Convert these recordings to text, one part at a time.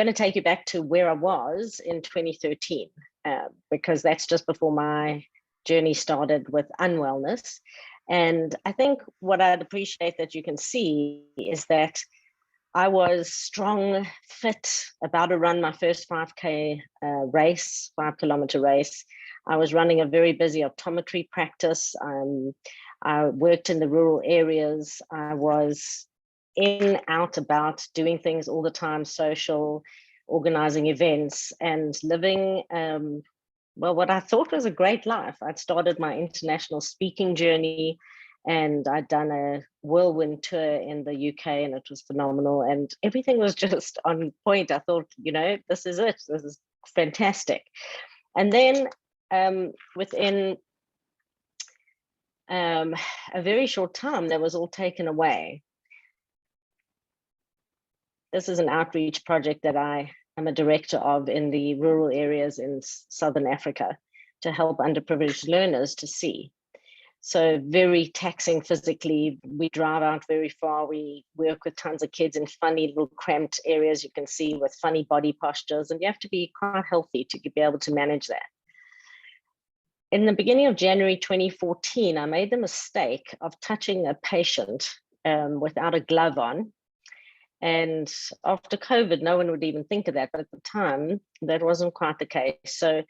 going to take you back to where I was in 2013, because that's just before my journey started with unwellness. And I think what I'd appreciate that you can see is that I was strong, fit, about to run my first 5K race, 5-kilometer race. I was running a very busy optometry practice. I worked in the rural areas. I was in, out, about, doing things all the time, social, organizing events, and living, well, what I thought was a great life. I'd started my international speaking journey, and I'd done a whirlwind tour in the UK, and it was phenomenal, and everything was just on point. I thought, this is it. This is fantastic. And then within a very short time, that was all taken away. This is an outreach project that I am a director of in the rural areas in Southern Africa to help underprivileged learners to see. So very taxing physically. We drive out very far. We work with tons of kids in funny little cramped areas, you can see, with funny body postures, and you have to be quite healthy to be able to manage that. In the beginning of January 2014, I made the mistake of touching a patient without a glove on. And after COVID, no one would even think of that. But at the time, that wasn't quite the case. So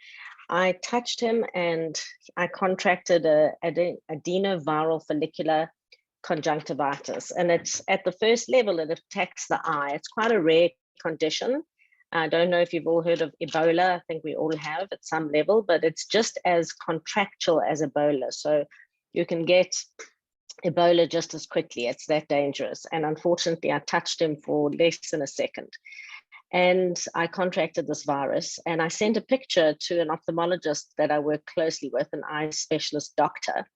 I touched him and I contracted adenoviral follicular conjunctivitis. And it's at the first level, it attacks the eye. It's quite a rare condition. I don't know if you've all heard of Ebola. I think we all have at some level, but it's just as contractual as Ebola. So you can get Ebola just as quickly. It's that dangerous. And unfortunately, I touched him for less than a second. And I contracted this virus, and I sent a picture to an ophthalmologist that I work closely with, an eye specialist doctor.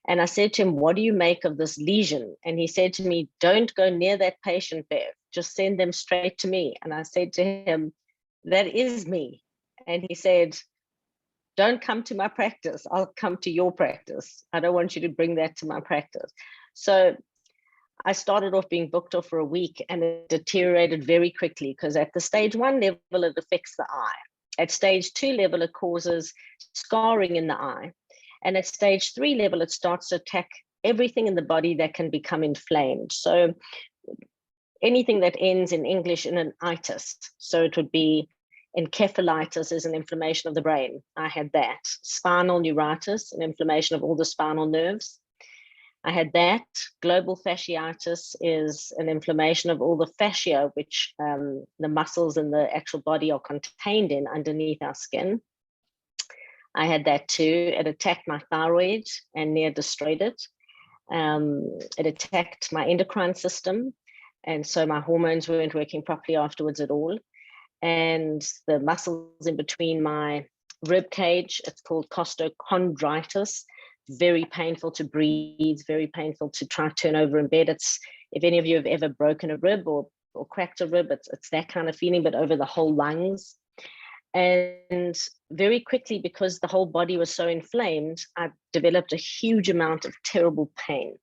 And I said to him, what do you make of this lesion? And he said to me, don't go near that patient, Bev. Just send them straight to me. And I said to him, that is me. And he said, don't come to my practice. I'll come to your practice. I don't want you to bring that to my practice. So I started off being booked off for a week, and it deteriorated very quickly because at the stage 1 level, it affects the eye. At stage 2 level, it causes scarring in the eye. And at stage 3 level, it starts to attack everything in the body that can become inflamed. So anything that ends in English in an itis. So it would be encephalitis, is an inflammation of the brain. I had that. Spinal neuritis, an inflammation of all the spinal nerves. I had that. Global fasciitis is an inflammation of all the fascia, which the muscles in the actual body are contained in underneath our skin. I had that too. It attacked my thyroid and near destroyed it. It attacked my endocrine system. And so my hormones weren't working properly afterwards at all. And the muscles in between my rib cage, it's called costochondritis. Very painful to breathe, very painful to try to turn over in bed. It's, if any of you have ever broken a rib or cracked a rib, it's that kind of feeling, but over the whole lungs. And very quickly, because the whole body was so inflamed, I developed a huge amount of terrible pain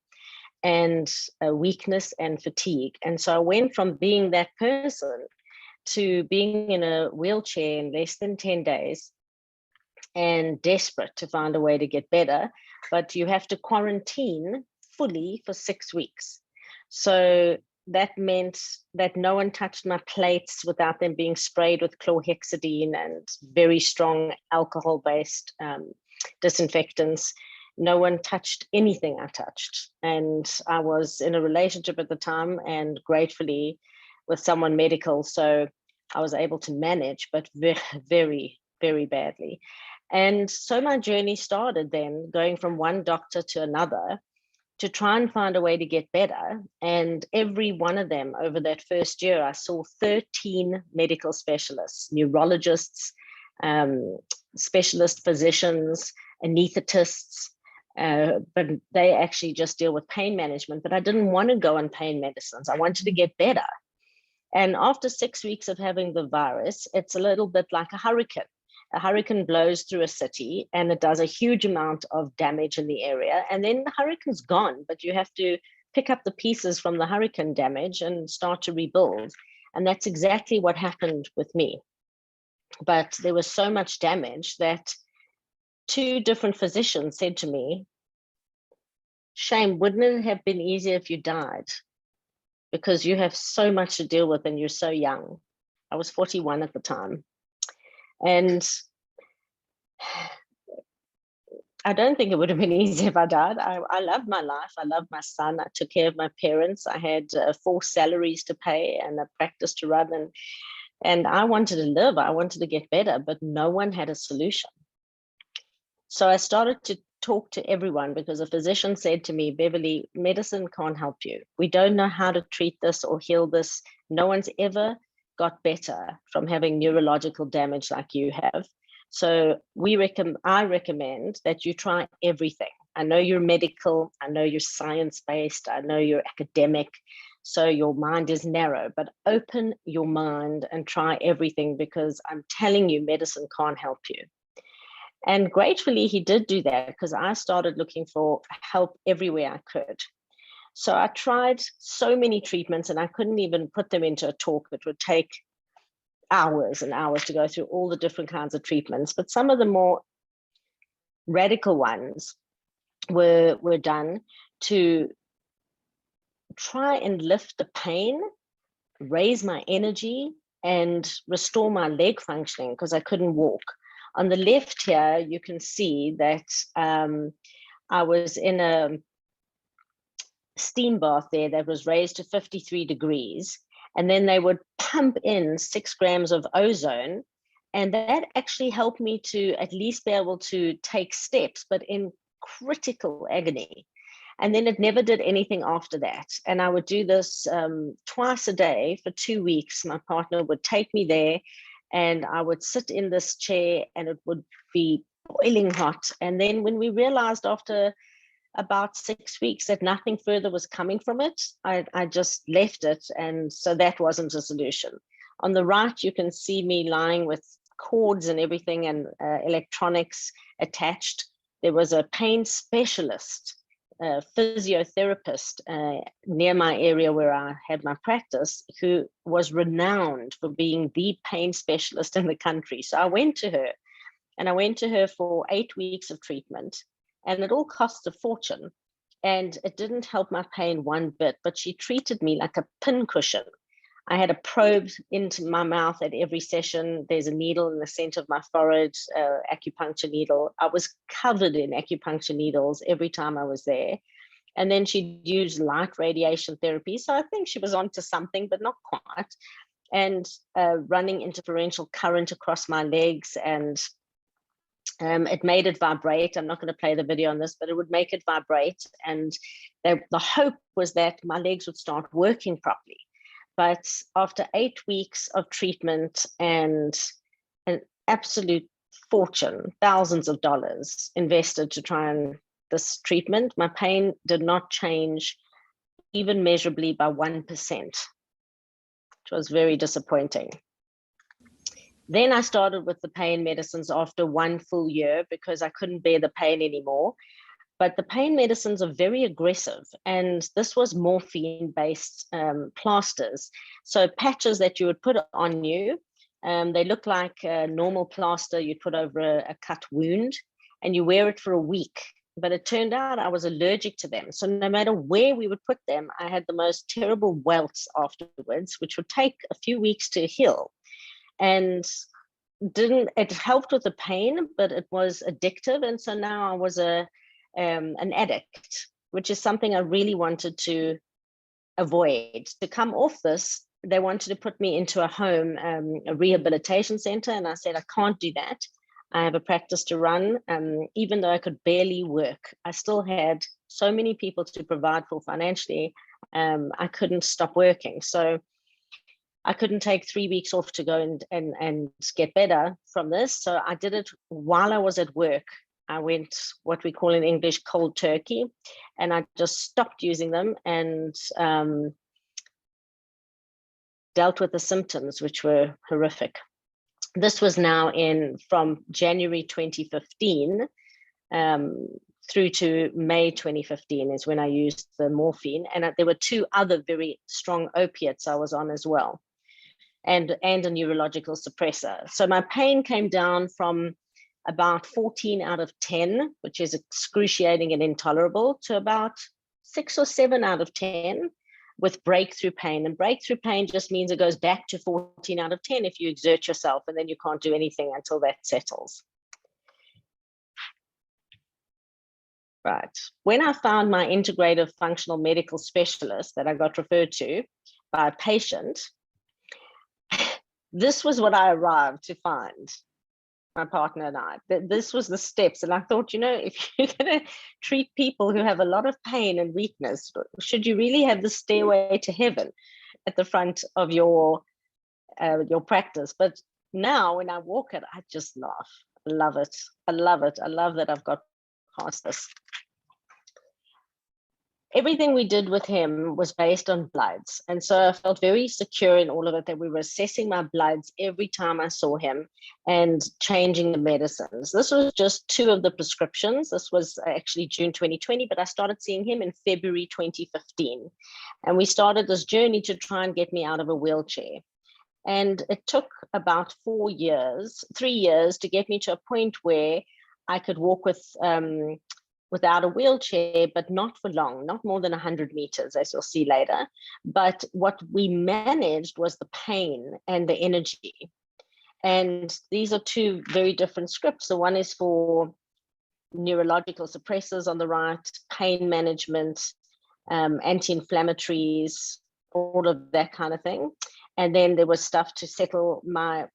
and weakness and fatigue. And so I went from being that person to being in a wheelchair in less than 10 days and desperate to find a way to get better. But you have to quarantine fully for 6 weeks. So that meant that no one touched my plates without them being sprayed with chlorhexidine and very strong alcohol-based disinfectants. No one touched anything I touched. And I was in a relationship at the time, and gratefully with someone medical. So I was able to manage, but very, very badly. And so my journey started then, going from one doctor to another to try and find a way to get better. And every one of them over that first year, I saw 13 medical specialists, neurologists, specialist physicians, anesthetists, but they actually just deal with pain management. But I didn't want to go on pain medicines. I wanted to get better. And after 6 weeks of having the virus, it's a little bit like a hurricane. A hurricane blows through a city and it does a huge amount of damage in the area. And then the hurricane's gone, but you have to pick up the pieces from the hurricane damage and start to rebuild. And that's exactly what happened with me. But there was so much damage that 2 different physicians said to me, Shame, wouldn't it have been easier if you died? Because you have so much to deal with and you're so young. I was 41 at the time. And I don't think it would have been easy if I died. I loved my life. I loved my son. I took care of my parents. I had 4 salaries to pay and a practice to run. And I wanted to live. I wanted to get better, but no one had a solution. So I started to talk to everyone because a physician said to me, Beverly, medicine can't help you. We don't know how to treat this or heal this. No one's ever got better from having neurological damage like you have. So I recommend that you try everything. I know you're medical, I know you're science-based, I know you're academic, so your mind is narrow, but open your mind and try everything, because I'm telling you, medicine can't help you. And gratefully, he did do that, because I started looking for help everywhere I could. So I tried so many treatments and I couldn't even put them into a talk. It would take hours and hours to go through all the different kinds of treatments. But some of the more radical ones were done to try and lift the pain, raise my energy, and restore my leg functioning, because I couldn't walk. On the left here, you can see that I was in a steam bath there that was raised to 53 degrees. And then they would pump in 6 grams of ozone. And that actually helped me to at least be able to take steps, but in critical agony. And then it never did anything after that. And I would do this twice a day for 2 weeks. My partner would take me there and I would sit in this chair and it would be boiling hot. And then when we realized after about 6 weeks that nothing further was coming from it, I just left it. And so that wasn't a solution. On the right, you can see me lying with cords and everything and electronics attached. There was a pain specialist, physiotherapist near my area where I had my practice, who was renowned for being the pain specialist in the country. So I went to her, and I went to her for 8 weeks of treatment. And it all cost a fortune, and it didn't help my pain one bit, but she treated me like a pincushion. I had a probe into my mouth at every session. There's a needle in the center of my forehead, acupuncture needle. I was covered in acupuncture needles every time I was there. And then she'd use light radiation therapy. So I think she was onto something, but not quite. And running interferential current across my legs, and it made it vibrate. I'm not going to play the video on this, but it would make it vibrate. And the hope was that my legs would start working properly. But after 8 weeks of treatment and an absolute fortune, thousands of dollars invested to try and this treatment, my pain did not change even measurably by 1%, which was very disappointing. Then I started with the pain medicines after 1 full year because I couldn't bear the pain anymore. But the pain medicines are very aggressive, and this was morphine-based plasters. So patches that you would put on you, they look like a normal plaster you'd put over a cut wound, and you wear it for a week. But it turned out I was allergic to them. So no matter where we would put them, I had the most terrible welts afterwards, which would take a few weeks to heal. And it helped with the pain, but it was addictive. And so now I was an addict, which is something I really wanted to avoid. To come off this, they wanted to put me into a home, a rehabilitation center. And I said, I can't do that. I have a practice to run. Even though I could barely work, I still had so many people to provide for financially. I couldn't stop working. So I couldn't take 3 weeks off to go and get better from this. So I did it while I was at work. I went what we call in English cold turkey, and I just stopped using them and dealt with the symptoms, which were horrific. This was now from January 2015 through to May 2015 is when I used the morphine. And there were 2 other very strong opiates I was on as well. and a neurological suppressor. So my pain came down from about 14 out of 10, which is excruciating and intolerable, to about 6 or 7 out of 10 with breakthrough pain. And breakthrough pain just means it goes back to 14 out of 10 if you exert yourself, and then you can't do anything until that settles. Right. When I found my integrative functional medical specialist that I got referred to by a patient, this was what I arrived to find, my partner and I. This was the steps. And I thought, you know, if you're going to treat people who have a lot of pain and weakness, should you really have the stairway to heaven at the front of your practice? But now when I walk it, I just laugh. I love it. I love it. I love that I've got past this. Everything we did with him was based on bloods. And so I felt very secure in all of it, that we were assessing my bloods every time I saw him and changing the medicines. This was just 2 of the prescriptions. This was actually June 2020, but I started seeing him in February 2015. And we started this journey to try and get me out of a wheelchair. And it took about 3 years to get me to a point where I could walk without a wheelchair, but not for long, not more than 100 meters, as you'll see later. But what we managed was the pain and the energy. And these are 2 very different scripts. So one is for neurological suppressors on the right, pain management, anti-inflammatories, all of that kind of thing. And then there was stuff to settle my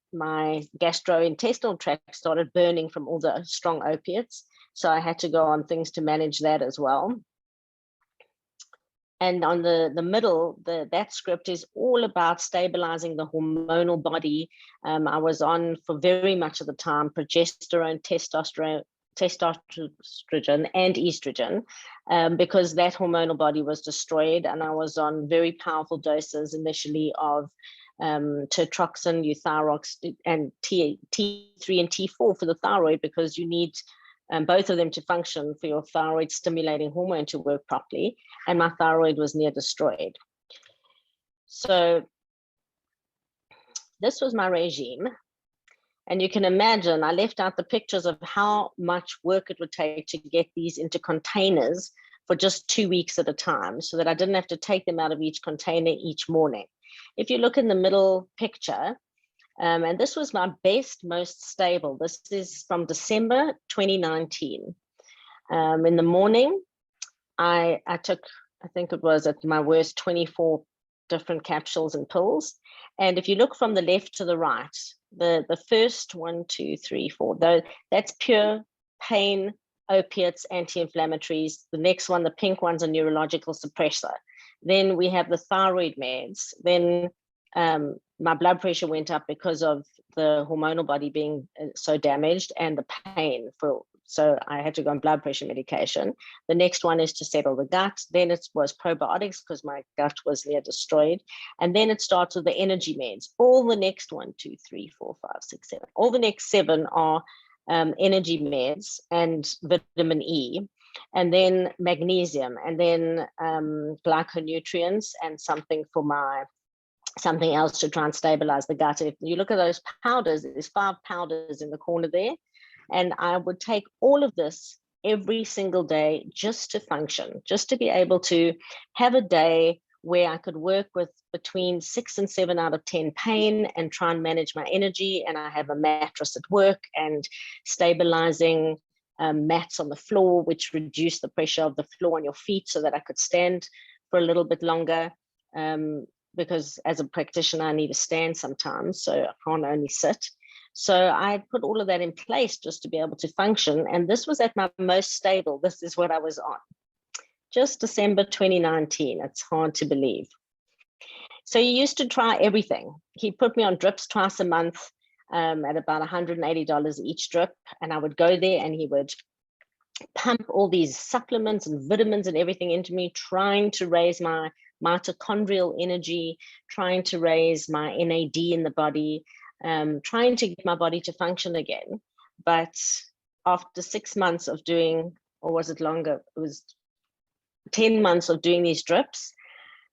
gastrointestinal tract started burning from all the strong opiates. So I had to go on things to manage that as well. And on the middle, that script is all about stabilizing the hormonal body. I was on, for very much of the time, progesterone, testosterone, and estrogen, because that hormonal body was destroyed. And I was on very powerful doses initially of tetroxin, euthyrox, and T3 and T4 for the thyroid, because you need both of them to function for your thyroid stimulating hormone to work properly. And my thyroid was near destroyed. So this was my regime. And you can imagine, I left out the pictures of how much work it would take to get these into containers for just 2 weeks at a time, so that I didn't have to take them out of each container each morning. If you look in the middle picture, and this was my best, most stable. This is from December 2019. In the morning, I took, I think it was at my worst, 24 different capsules and pills. And if you look from the left to the right, the first 1, 2, 3, 4, that's pure pain, opiates, anti-inflammatories. The next one, the pink one's a neurological suppressor. Then we have the thyroid meds. Then my blood pressure went up because of the hormonal body being so damaged, and the pain. So I had to go on blood pressure medication. The next one is to settle the gut. Then it was probiotics, because my gut was near destroyed. And then it starts with the energy meds. All the next 1, 2, 3, 4, 5, 6, 7. All the next 7 are energy meds and vitamin E, and then magnesium, and then glyconutrients, and something else to try and stabilize the gut. If you look at those powders, there's 5 powders in the corner there. And I would take all of this every single day just to function, just to be able to have a day where I could work with between 6 and 7 out of 10 pain and try and manage my energy. And I have a mattress at work and stabilizing mats on the floor, which reduce the pressure of the floor on your feet so that I could stand for a little bit longer. Because as a practitioner, I need to stand sometimes, so I can't only sit. So I put all of that in place just to be able to function. And this was at my most stable. This is what I was on. Just December 2019. It's hard to believe. So he used to try everything. He put me on drips twice a month at about $180 each drip. And I would go there and he would pump all these supplements and vitamins and everything into me, trying to raise my mitochondrial energy, trying to raise my NAD in the body, trying to get my body to function again. But after 6 months of doing, or was it longer? It was 10 months of doing these drips.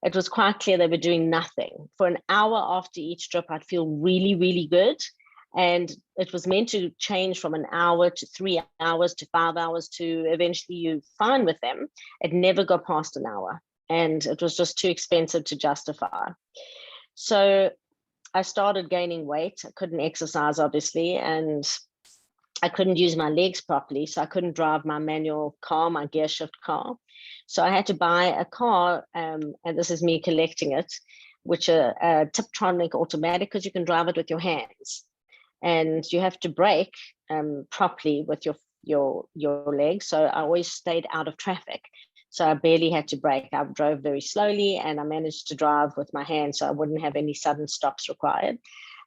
it was quite clear they were doing nothing. For an hour after each drip, I'd feel really, really good. And it was meant to change from an hour to 3 hours to 5 hours to eventually you're fine with them. It never got past an hour. And it was just too expensive to justify. So I started gaining weight. I couldn't exercise, obviously, and I couldn't use my legs properly. So I couldn't drive my manual car, my gear shift car. So I had to buy a car, and this is me collecting it, which a Tiptronic automatic, because you can drive it with your hands. And you have to brake properly with your legs. So I always stayed out of traffic. So I barely had to brake. I drove very slowly, and I managed to drive with my hands so I wouldn't have any sudden stops required.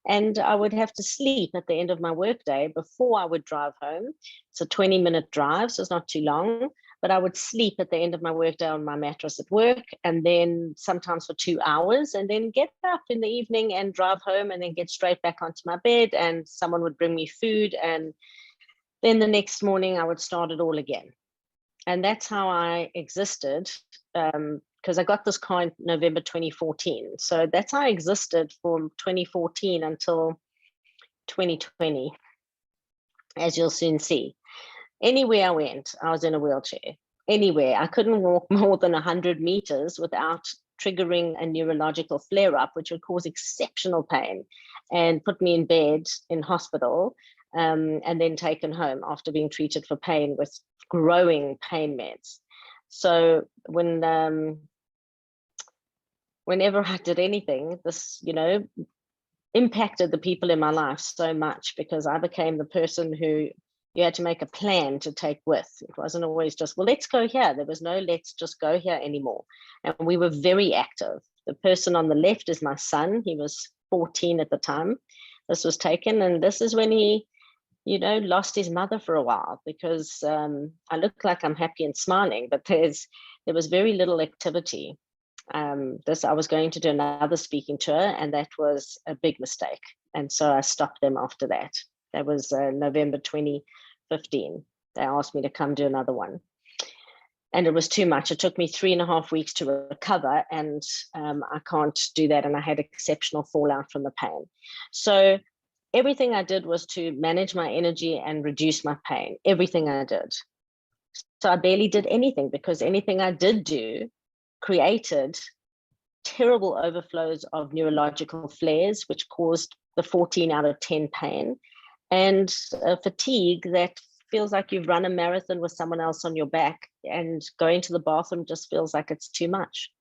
And I would have to sleep at the end of my workday before I would drive home. It's a 20-minute drive, so it's not too long, but I would sleep at the end of my workday on my mattress at work, and then sometimes for 2 hours, and then get up in the evening and drive home, and then get straight back onto my bed, and someone would bring me food, and then the next morning I would start it all again. And that's how I existed, because I got this car in November 2014. So that's how I existed from 2014 until 2020, as you'll soon see. Anywhere I went, I was in a wheelchair. Anywhere. I couldn't walk more than 100 meters without triggering a neurological flare-up, which would cause exceptional pain and put me in bed in hospital, and then taken home after being treated for pain with growing pain meds. So whenever I did anything, this, impacted the people in my life so much, because I became the person who you had to make a plan to take with. It wasn't always just, well, let's go here. There was no let's just go here anymore. And we were very active. The person on the left is my son. He was 14 at the time this was taken. And this is when he, lost his mother for a while, because I look like I'm happy and smiling, but there was very little activity. I was going to do another speaking tour, and that was a big mistake. And so I stopped them after that. That was November 2015. They asked me to come do another one. And it was too much. It took me 3.5 weeks to recover, and I can't do that. And I had exceptional fallout from the pain. So everything I did was to manage my energy and reduce my pain. Everything I did. So I barely did anything, because anything I did do created terrible overflows of neurological flares, which caused the 14 out of 10 pain, and fatigue that feels like you've run a marathon with someone else on your back, and going to the bathroom just feels like it's too much.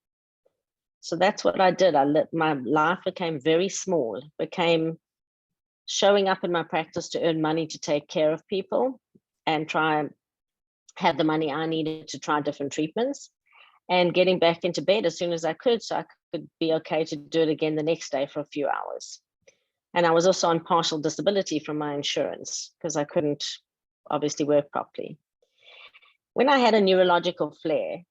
So that's what I did. My life became very small, became showing up in my practice to earn money to take care of people and try and have the money I needed to try different treatments, and getting back into bed as soon as I could, so I could be okay to do it again the next day for a few hours. And I was also on partial disability from my insurance, because I couldn't obviously work properly. When I had a neurological flare,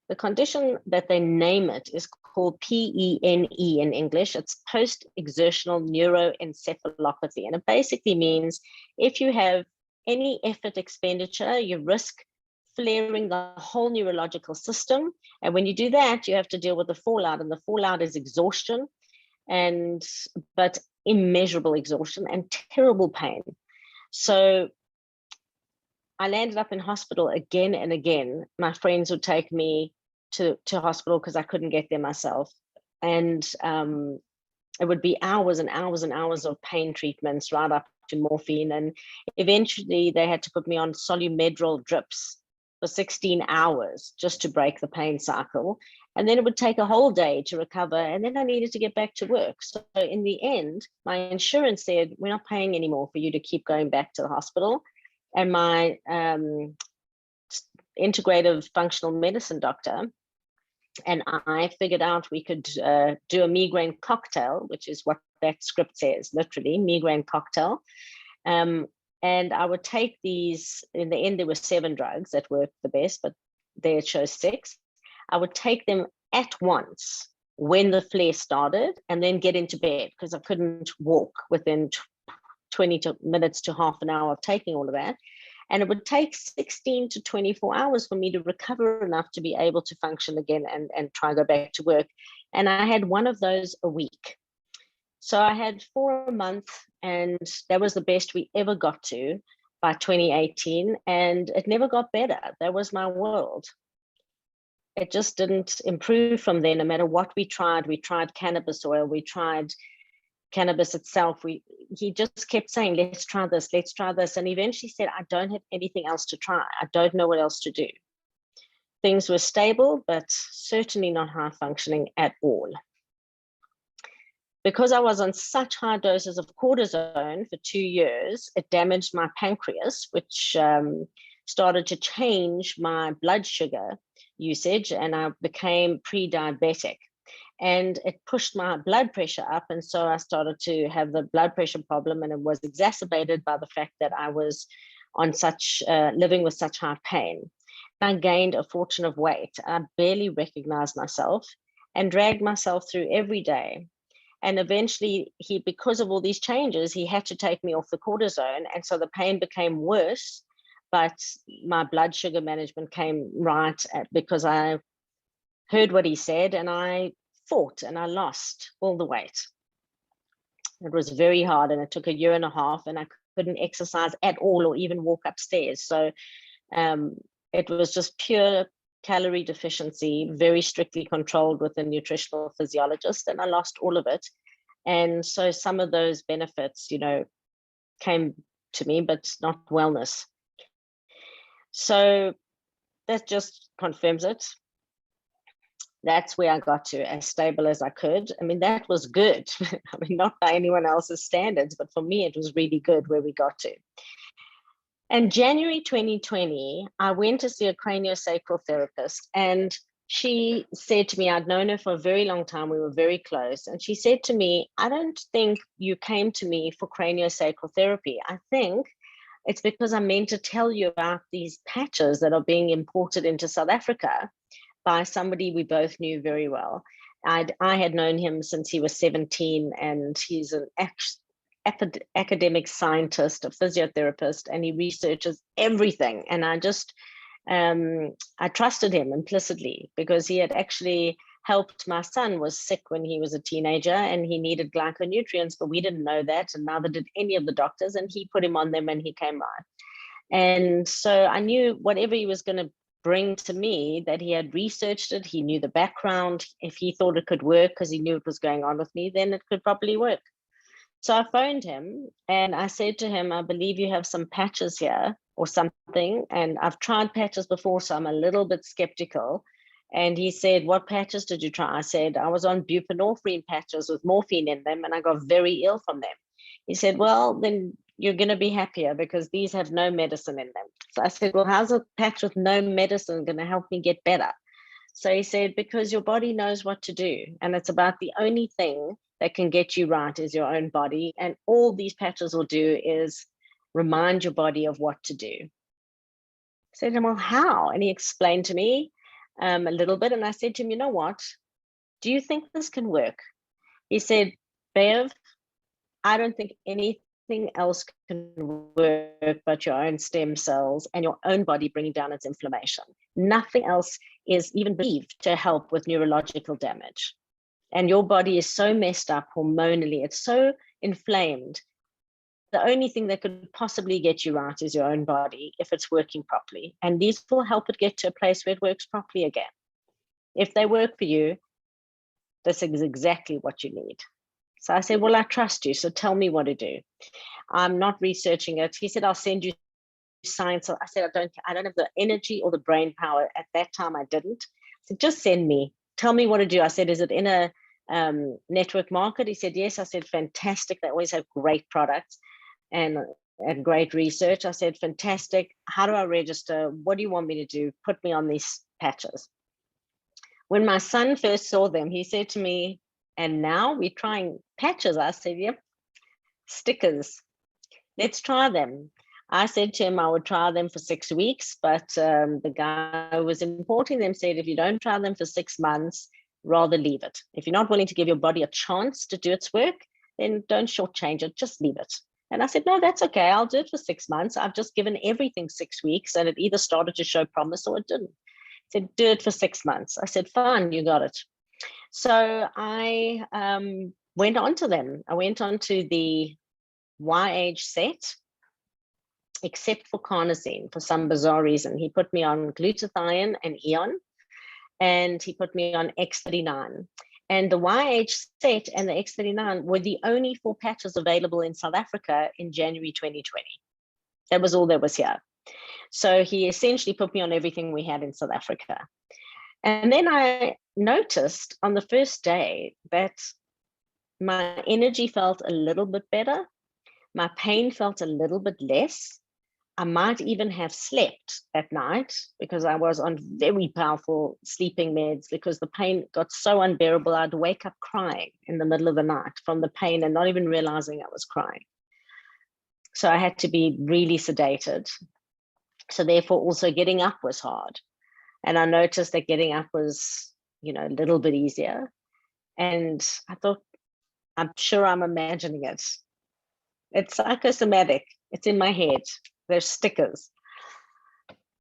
the condition that they name it is called PENE in English. It's post-exertional neuroencephalopathy. And it basically means if you have any effort expenditure, you risk flaring the whole neurological system. And when you do that, you have to deal with the fallout. And the fallout is exhaustion, but immeasurable exhaustion and terrible pain. So I landed up in hospital again and again. My friends would take me to hospital because I couldn't get there myself. And it would be hours and hours and hours of pain treatments right up to morphine. And eventually they had to put me on Solumedrol drips for 16 hours just to break the pain cycle. And then it would take a whole day to recover. And then I needed to get back to work. So in the end, my insurance said, we're not paying anymore for you to keep going back to the hospital. And my integrative functional medicine doctor and I figured out we could do a migraine cocktail, which is what that script says, literally, migraine cocktail. And I would take these, in the end, there were 7 drugs that worked the best, but there it shows 6. I would take them at once when the flare started, and then get into bed, because I couldn't walk within 20 minutes to half an hour of taking all of that. And it would take 16 to 24 hours for me to recover enough to be able to function again and try to go back to work. And I had one of those a week. So I had 4 a month, and that was the best we ever got to by 2018. And it never got better. That was my world. It just didn't improve from there, no matter what we tried. We tried cannabis oil, we tried cannabis itself. He just kept saying, let's try this, let's try this. And eventually said, I don't have anything else to try. I don't know what else to do. Things were stable, but certainly not high functioning at all. Because I was on such high doses of cortisone for 2 years, it damaged my pancreas, which started to change my blood sugar usage, and I became pre-diabetic. And it pushed my blood pressure up. And so I started to have the blood pressure problem, and it was exacerbated by the fact that I was on such, living with such high pain. I gained a fortune of weight. I barely recognized myself and dragged myself through every day. And eventually, because of all these changes, he had to take me off the cortisone. And so the pain became worse, but my blood sugar management came right because I heard what he said, and I fought and I lost all the weight. It was very hard, and it took 1.5 years, and I couldn't exercise at all or even walk upstairs. So it was just pure calorie deficiency, very strictly controlled with a nutritional physiologist, and I lost all of it. And so some of those benefits, came to me, but not wellness. So that just confirms it. That's where I got to, as stable as I could. I mean, that was good. I mean, not by anyone else's standards, but for me, it was really good where we got to. And January 2020, I went to see a craniosacral therapist, and she said to me, I'd known her for a very long time. We were very close. And she said to me, I don't think you came to me for craniosacral therapy. I think it's because I meant to tell you about these patches that are being imported into South Africa by somebody we both knew very well. I had known him since he was 17, and he's an academic scientist, a physiotherapist, and he researches everything. And I trusted him implicitly because he had actually helped. My son was sick when he was a teenager and he needed glyconutrients, but we didn't know that, and neither did any of the doctors, and he put him on them and he came right. And so I knew whatever he was going to bring to me, that he had researched it, he knew the background. If he thought it could work because he knew what was going on with me, then it could probably work. So I phoned him and I said to him, I believe you have some patches here or something, and I've tried patches before, so I'm a little bit skeptical. And he said, what patches did you try? I said, I was on buprenorphine patches with morphine in them, and I got very ill from them. He said, well, then you're going to be happier because these have no medicine in them. So I said, well, how's a patch with no medicine going to help me get better? So he said, because your body knows what to do, and it's about the only thing that can get you right is your own body. And all these patches will do is remind your body of what to do. I said to him, well, how? And he explained to me a little bit. And I said to him, you know what? Do you think this can work? He said, Bev, I don't think anything else can work but your own stem cells and your own body bringing down its inflammation. Nothing else is even believed to help with neurological damage. And your body is so messed up hormonally, it's so inflamed. The only thing that could possibly get you right is your own body if it's working properly. And these will help it get to a place where it works properly again. If they work for you, this is exactly what you need. So I said, well, I trust you, so tell me what to do. I'm not researching it. He said, I'll send you science. I said, I don't have the energy or the brain power. At that time, I didn't. I said, just send me. Tell me what to do. I said, is it in a network market? He said, yes. I said, fantastic. They always have great products and great research. I said, fantastic. How do I register? What do you want me to do? Put me on these patches. When my son first saw them, he said to me, and now we're trying patches. I said, yep, stickers. Let's try them. I said to him I would try them for 6 weeks, but the guy who was importing them said, if you don't try them for 6 months, rather leave it. If you're not willing to give your body a chance to do its work, then don't shortchange it, just leave it. And I said, no, that's okay. I'll do it for 6 months. I've just given everything 6 weeks, and it either started to show promise or it didn't. He said, do it for 6 months. I said, fine, you got it. So I went on to them. I went on to the YH set, except for carnosine for some bizarre reason. He put me on glutathione and Eon, and he put me on X39. And the YH set and the X39 were the only 4 patches available in South Africa in January 2020. That was all that was here. So he essentially put me on everything we had in South Africa. And then I noticed on the first day that my energy felt a little bit better. My pain felt a little bit less. I might even have slept at night because I was on very powerful sleeping meds, because the pain got so unbearable. I'd wake up crying in the middle of the night from the pain and not even realizing I was crying. So I had to be really sedated. So therefore also getting up was hard. And I noticed that getting up was, a little bit easier. And I thought, I'm sure I'm imagining it. It's psychosomatic. It's in my head. There's stickers.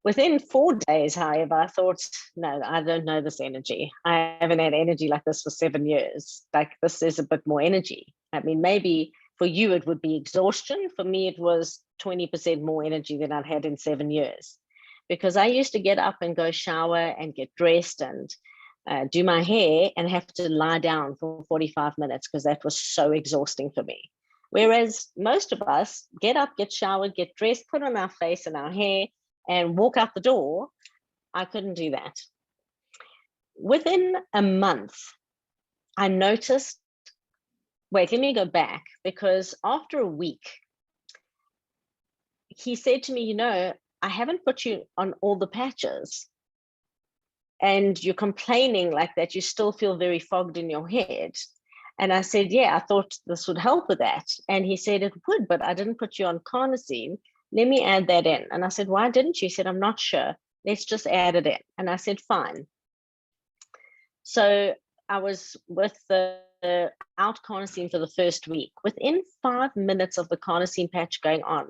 Within 4 days, however, I thought, no, I don't know this energy. I haven't had energy like this for 7 years. Like, this is a bit more energy. I mean, maybe for you, it would be exhaustion. For me, it was 20% more energy than I'd had in 7 years. Because I used to get up and go shower and get dressed and do my hair and have to lie down for 45 minutes because that was so exhausting for me. Whereas most of us get up, get showered, get dressed, put on our face and our hair and walk out the door. I couldn't do that. Within a month, I noticed, wait, let me go back, because after a week, he said to me, I haven't put you on all the patches and you're complaining like that. You still feel very fogged in your head. And I said, yeah, I thought this would help with that. And he said it would, but I didn't put you on carnosine. Let me add that in. And I said, why didn't you? He said, I'm not sure. Let's just add it in. And I said, fine. So I was with the out carnosine for the first week. Within 5 minutes of the carnosine patch going on,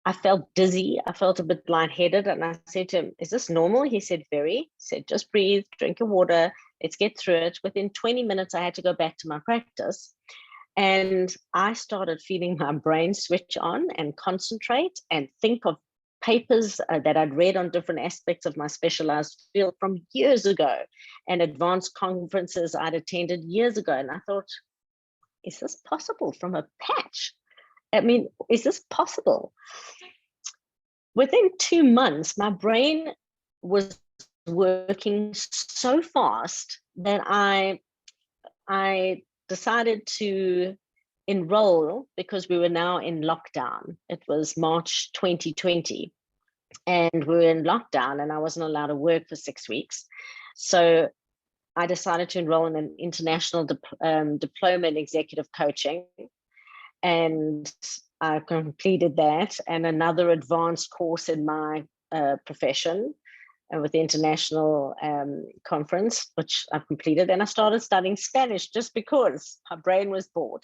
I felt dizzy. I felt a bit lightheaded. And I said to him, is this normal? He said, very. He said, just breathe, drink your water. Let's get through it. Within 20 minutes, I had to go back to my practice. And I started feeling my brain switch on and concentrate and think of papers that I'd read on different aspects of my specialized field from years ago and advanced conferences I'd attended years ago. And I thought, is this possible from a patch? I mean, is this possible? Within 2 months, my brain was working so fast that I decided to enroll, because we were now in lockdown. It was March 2020 and we were in lockdown and I wasn't allowed to work for 6 weeks. So I decided to enroll in an international diploma in executive coaching. And I completed that, and another advanced course in my profession with the international conference, which I've completed. And I started studying Spanish just because my brain was bored.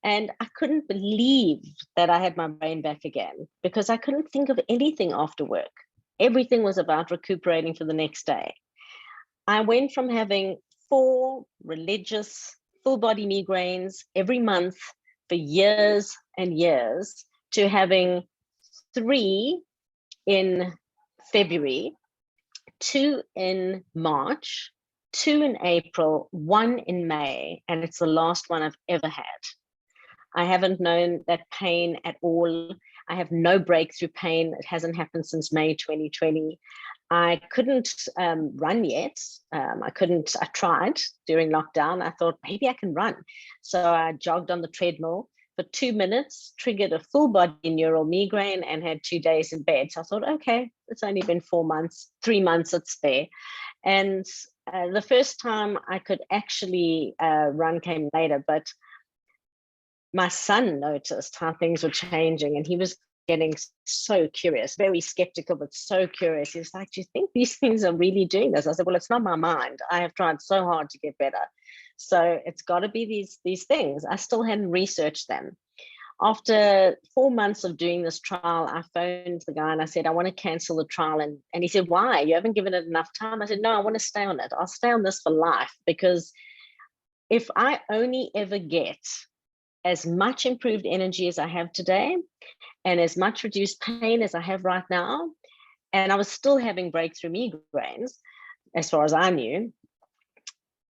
And I couldn't believe that I had my brain back again, because I couldn't think of anything after work. Everything was about recuperating for the next day. I went from having 4 religious full body migraines every month for years and years to having 3 in February, 2 in March, 2 in April, 1 in May, and it's the last one I've ever had. I haven't known that pain at all. I have no breakthrough pain. It hasn't happened since May 2020. I couldn't run yet. I tried during lockdown. I thought maybe I can run. So I jogged on the treadmill for 2 minutes, triggered a full body neural migraine and had 2 days in bed. So I thought, okay, it's only been 4 months, 3 months, it's there. And the first time I could actually run came later, but my son noticed how things were changing and he was getting so curious, very skeptical, but so curious. He was like, do you think these things are really doing this? I said, well, it's not my mind. I have tried so hard to get better. So it's got to be these things. I still hadn't researched them. After 4 months of doing this trial, I phoned the guy and I said, I want to cancel the trial. And he said, why? You haven't given it enough time. I said, no, I want to stay on it. I'll stay on this for life, because if I only ever get as much improved energy as I have today and as much reduced pain as I have right now, and I was still having breakthrough migraines, as far as I knew,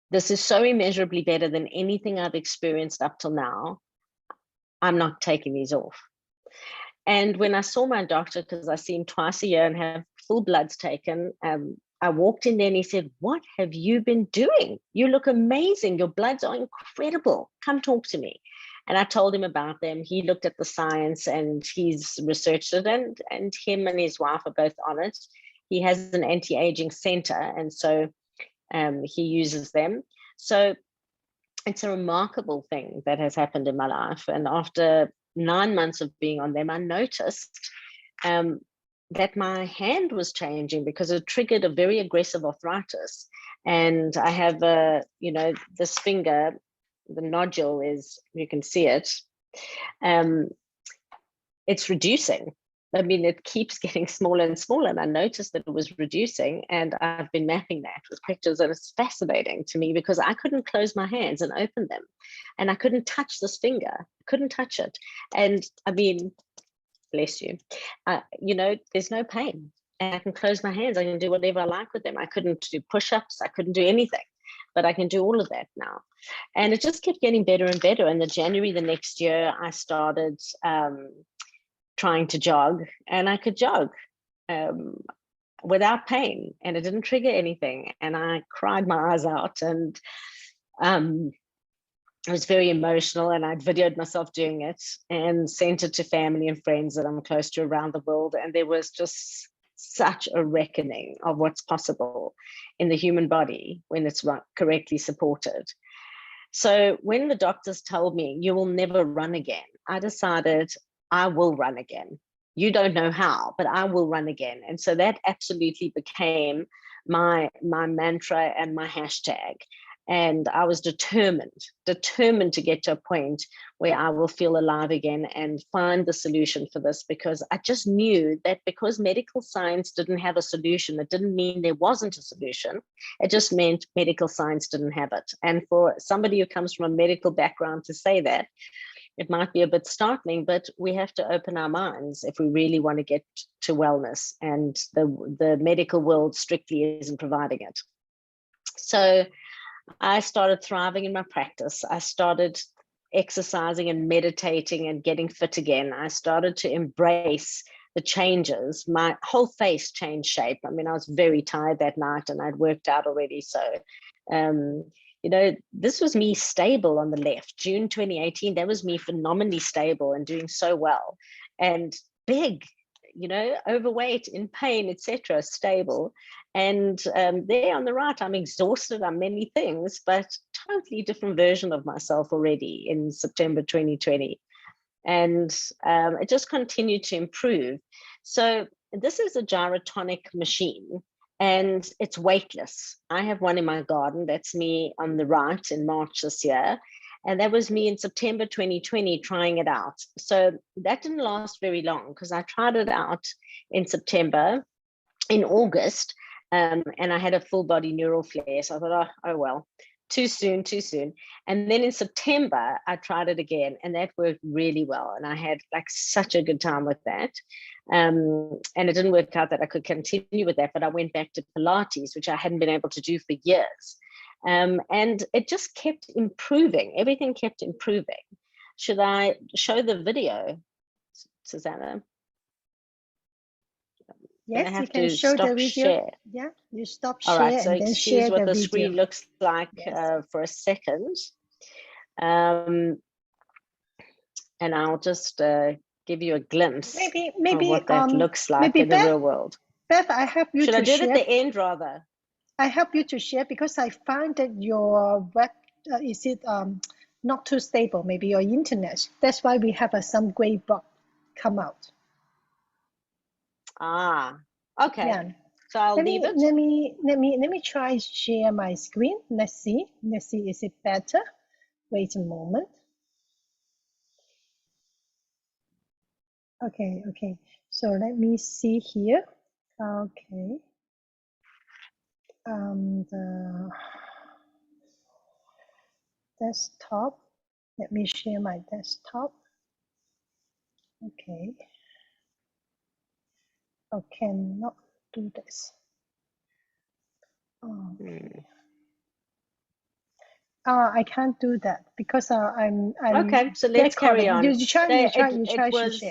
this is so immeasurably better than anything I've experienced up till now. I'm not taking these off. And when I saw my doctor, because I see him twice a year and have full bloods taken, I walked in there and he said, what have you been doing? You look amazing. Your bloods are incredible. Come talk to me. And I told him about them. He looked at the science and he's researched it, and him and his wife are both on it. He has an anti-aging center, and so he uses them. So it's a remarkable thing that has happened in my life. And after 9 months of being on them, I noticed that my hand was changing because it triggered a very aggressive arthritis. And I have this finger, the nodule is, you can see it, it's reducing. I mean, it keeps getting smaller and smaller, and I noticed that it was reducing, and I've been mapping that with pictures, and it's fascinating to me because I couldn't close my hands and open them, and I couldn't touch this finger, couldn't touch it. And I mean, bless you, there's no pain, and I can close my hands, I can do whatever I like with them. I couldn't do push-ups, I couldn't do anything, but I can do all of that now. And it just kept getting better and better. And in January the next year, I started trying to jog, and I could jog without pain, and it didn't trigger anything. And I cried my eyes out, and I was very emotional, and I'd videoed myself doing it and sent it to family and friends that I'm close to around the world. And there was just such a reckoning of what's possible in the human body when it's correctly supported. So when the doctors told me, you will never run again, I decided I will run again. You don't know how, but I will run again. And so that absolutely became my mantra and my hashtag. And I was determined to get to a point where I will feel alive again and find the solution for this, because I just knew that because medical science didn't have a solution, it didn't mean there wasn't a solution. It just meant medical science didn't have it. And for somebody who comes from a medical background to say that, it might be a bit startling, but we have to open our minds if we really want to get to wellness, and the medical world strictly isn't providing it. So I started thriving in my practice. I started exercising and meditating and getting fit again. I started to embrace the changes. My whole face changed shape. I mean, I was very tired that night and I'd worked out already. So, this was me stable on the left. June 2018, that was me phenomenally stable and doing so well, and big, overweight, in pain, etc., stable. And there on the right, I'm exhausted, I'm many things, but totally different version of myself already in September 2020. And it just continued to improve. So this is a gyrotonic machine, and it's weightless. I have one in my garden. That's me on the right in March this year. And that was me in September 2020 trying it out. So that didn't last very long, because I tried it out in September. In August, and I had a full body neural flare. So I thought, oh well, too soon. And then in September, I tried it again, and that worked really well. And I had like such a good time with that. And it didn't work out that I could continue with that, but I went back to Pilates, which I hadn't been able to do for years. And it just kept improving. Everything kept improving. Should I show the video, Susanna? Yes, you can show the video. Share. Yeah, you stop share. All right, so and then share what the video. Screen looks like for a second. And I'll just give you a glimpse of what that looks like in the real world. Beth, I help you Should to I do share? it at the end rather? I help you to share because I find that your web, is it not too stable, maybe your internet. That's why we have some gray box come out. Ah, okay. Yeah. So I'll leave it. Let me try share my screen. Let's see, is it better? Wait a moment. Okay, okay. So let me see here. Okay. The desktop. Let me share my desktop. Okay. Oh, cannot do this. Oh. I can't do that because I'm Okay, so let's guest carry having. on. You try It to share. was,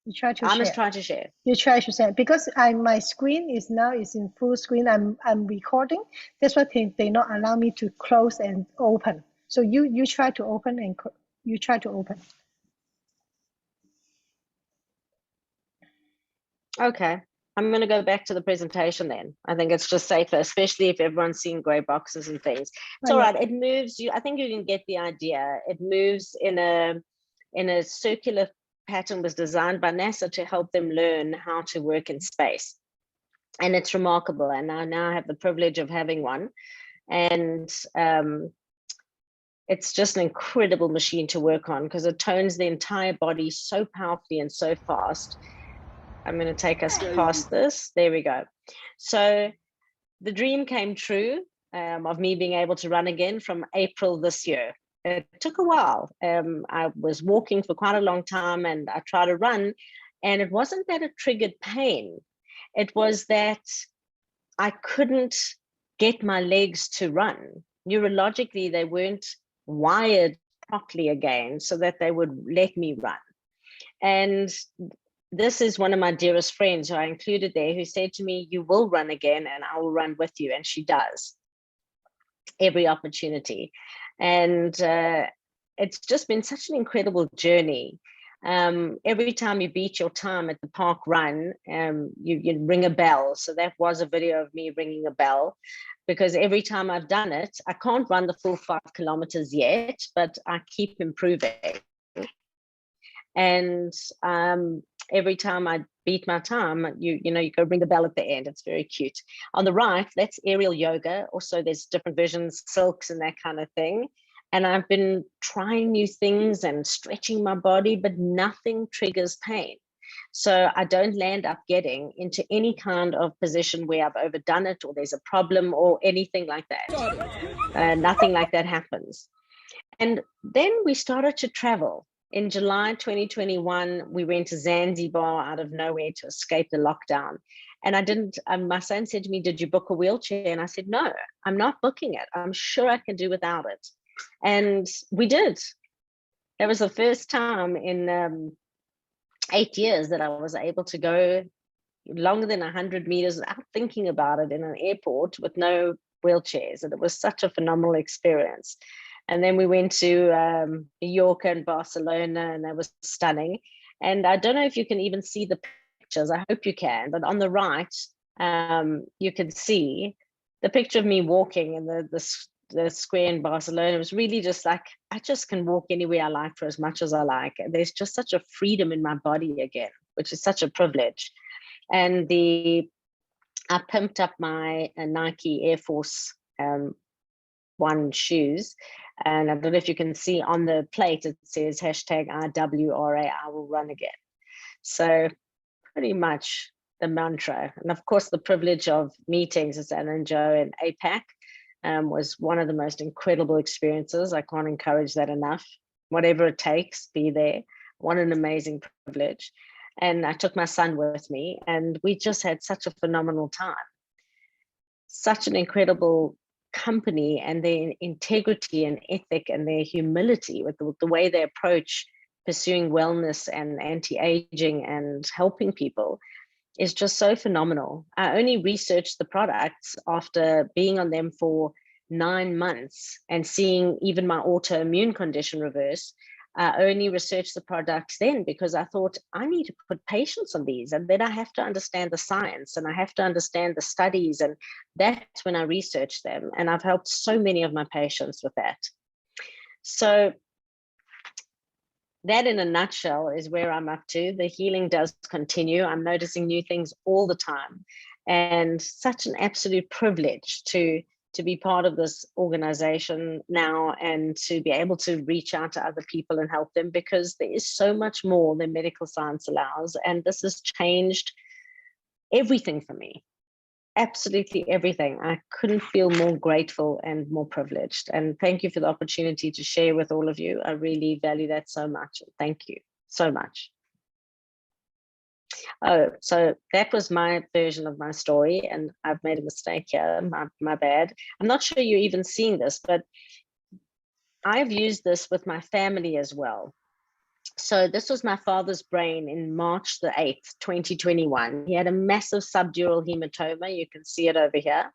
You try to I must share. try to share. You try to share because my screen is now is in full screen. I'm recording. That's why they not allow me to close and open. So you try to open and you try to open. Okay, I'm going to go back to the presentation then. I think it's just safer, especially if everyone's seeing gray boxes and things. It's all Yeah. right. It moves. I think you can get the idea. It moves in a circular pattern. Was designed by NASA to help them learn how to work in space, and it's remarkable. And I now have the privilege of having one, and it's just an incredible machine to work on because it tones the entire body so powerfully and so fast. I'm going to take us past this. There we go. So the dream came true of me being able to run again from April this year. It took a while. I was walking for quite a long time and I tried to run, and it wasn't that it triggered pain. It was that I couldn't get my legs to run. Neurologically, they weren't wired properly again so that they would let me run. And this is one of my dearest friends who I included there, who said to me, you will run again and I will run with you. And she does every opportunity. And it's just been such an incredible journey. Every time you beat your time at the park run, you ring a bell. So that was a video of me ringing a bell, because every time I've done it, I can't run the full 5 kilometers yet, but I keep improving. And every time I beat my time, you go ring the bell at the end. It's very cute. On the right, that's aerial yoga. Also, there's different versions, silks and that kind of thing. And I've been trying new things and stretching my body, but nothing triggers pain. So I don't land up getting into any kind of position where I've overdone it or there's a problem or anything like that. Nothing like that happens. And then we started to travel. In July 2021, we went to Zanzibar out of nowhere to escape the lockdown. And I didn't, my son said to me, did you book a wheelchair? And I said, no, I'm not booking it. I'm sure I can do without it. And we did. That was the first time in 8 years that I was able to go longer than 100 meters without thinking about it in an airport with no wheelchairs. And it was such a phenomenal experience. And then we went to New York and Barcelona, and that was stunning. And I don't know if you can even see the pictures. I hope you can. But on the right, you can see the picture of me walking in the square in Barcelona. It was really just like, I just can walk anywhere I like for as much as I like. And there's just such a freedom in my body again, which is such a privilege. And I pimped up my Nike Air Force One shoes. And I don't know if you can see on the plate, it says #IWRA, I will run again. So pretty much the mantra. And of course, the privilege of meetings with Anna and Joe and APAC was one of the most incredible experiences. I can't encourage that enough. Whatever it takes, be there. What an amazing privilege. And I took my son with me, and we just had such a phenomenal time. Such an incredible company, and their integrity and ethic and their humility with the way they approach pursuing wellness and anti-aging and helping people is just so phenomenal. I only researched the products after being on them for 9 months and seeing even my autoimmune condition reverse. I only researched the products then because I thought I need to put patients on these, and then I have to understand the science and I have to understand the studies, and that's when I researched them, and I've helped so many of my patients with that. So that in a nutshell is where I'm up to. The healing does continue. I'm noticing new things all the time, and such an absolute privilege to to be part of this organization now and to be able to reach out to other people and help them, because there is so much more than medical science allows. And this has changed everything for me. Absolutely everything. I couldn't feel more grateful and more privileged. And thank you for the opportunity to share with all of you. I really value that so much. Thank you so much. Oh, so that was my version of my story, and I've made a mistake here. My bad. I'm not sure you're even seeing this, but I've used this with my family as well. So this was my father's brain in March the 8th, 2021. He had a massive subdural hematoma. You can see it over here.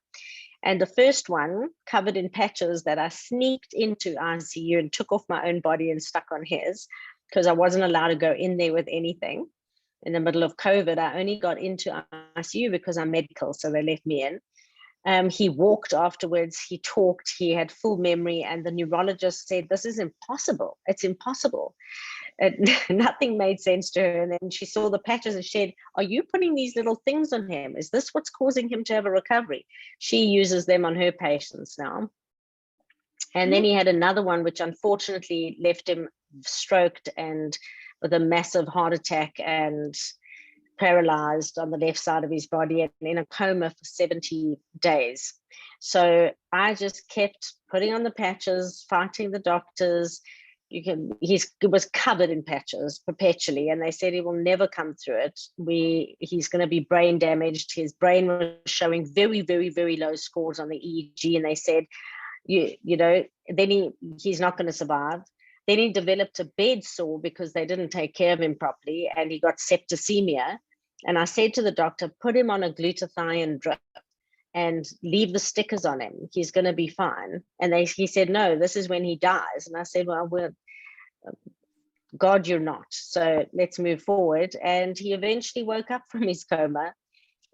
And the first one covered in patches that I sneaked into ICU and took off my own body and stuck on his, because I wasn't allowed to go in there with anything. In the middle of COVID, I only got into ICU because I'm medical, so they let me in. He walked afterwards, he talked, he had full memory, and the neurologist said, this is impossible. It's impossible. Nothing made sense to her. And then she saw the patches and she said, are you putting these little things on him? Is this what's causing him to have a recovery? She uses them on her patients now. And then he had another one, which unfortunately left him stroked and with a massive heart attack and paralyzed on the left side of his body and in a coma for 70 days. So I just kept putting on the patches, fighting the doctors. He was covered in patches perpetually, and they said he will never come through it. He's going to be brain damaged. His brain was showing very, very, very low scores on the EEG, and they said, you know, then he's not going to survive. Then he developed a bed sore because they didn't take care of him properly, and he got septicemia. And I said to the doctor, put him on a glutathione drip and leave the stickers on him. He's going to be fine. And he said, no, this is when he dies. And I said, well, God, you're not. So let's move forward. And he eventually woke up from his coma,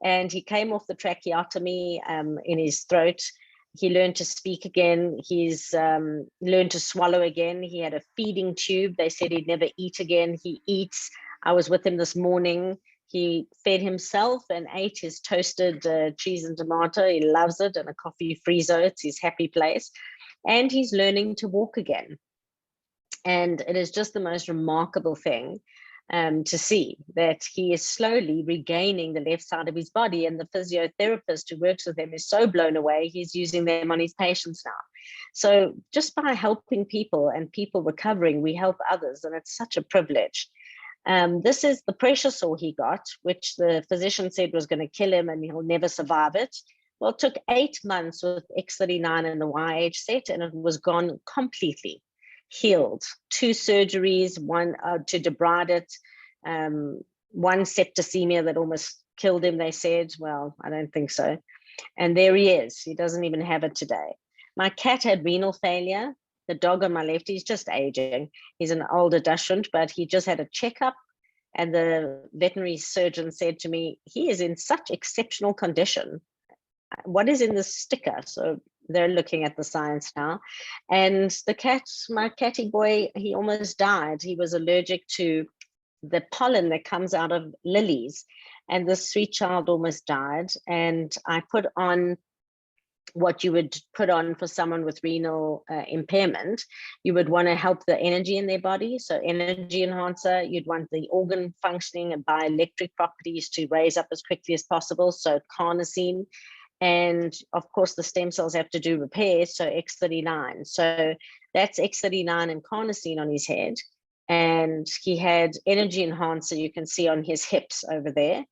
and he came off the tracheotomy in his throat. He learned to speak again. He's learned to swallow again. He had a feeding tube. They said he'd never eat again. He eats. I was with him this morning. He fed himself and ate his toasted cheese and tomato. He loves it, and a coffee freezer. It's his happy place. And he's learning to walk again. And it is just the most remarkable thing to see that he is slowly regaining the left side of his body. And the physiotherapist who works with him is so blown away, he's using them on his patients now. So just by helping people and people recovering, we help others, and it's such a privilege. This is the pressure sore he got, which the physician said was going to kill him and he'll never survive it. Well, it took 8 months with X39 and the YH set, and it was gone completely. Healed. 2 surgeries, one to debride it, one septicemia that almost killed him, they said. Well, I don't think so. And there he is. He doesn't even have it today. My cat had renal failure. The dog on my left, he's just aging. He's an older Dachshund, but he just had a checkup, and the veterinary surgeon said to me, he is in such exceptional condition. What is in the sticker? So they're looking at the science now. And the cat, my catty boy, he almost died. He was allergic to the pollen that comes out of lilies, and this sweet child almost died. And I put on what you would put on for someone with renal impairment. You would want to help the energy in their body. So energy enhancer, you'd want the organ functioning and bioelectric properties to raise up as quickly as possible. So carnosine. And of course, the stem cells have to do repair, so X39. So that's X39 and carnosine on his head. And he had energy enhancer, you can see on his hips over there,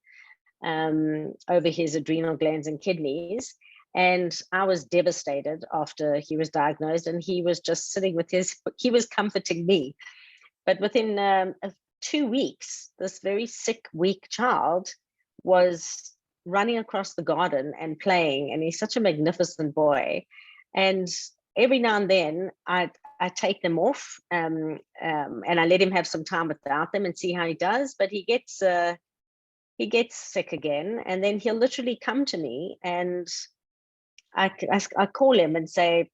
over his adrenal glands and kidneys. And I was devastated after he was diagnosed, and he was just sitting with he was comforting me. But within 2 weeks, this very sick, weak child was running across the garden and playing, and he's such a magnificent boy. And every now and then I take them off and I let him have some time without them and see how he does. But he gets sick again, and then he'll literally come to me, and I call him and say,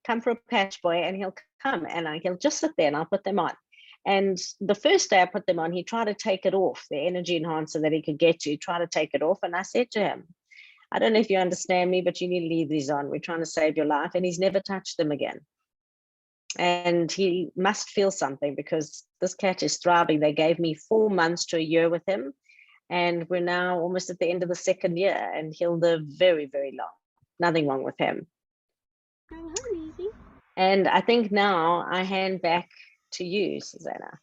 come for a patch, boy, and he'll come, and he'll just sit there and I'll put them on. And the first day I put them on, he tried to take it off, the energy enhancer that he could get to, try to take it off. And I said to him, I don't know if you understand me, but you need to leave these on. We're trying to save your life. And he's never touched them again. And he must feel something, because this cat is thriving. They gave me 4 months to a year with him. And we're now almost at the end of the 2nd year, and he'll live very, very long. Nothing wrong with him. And I think now I hand back to you, Susanna.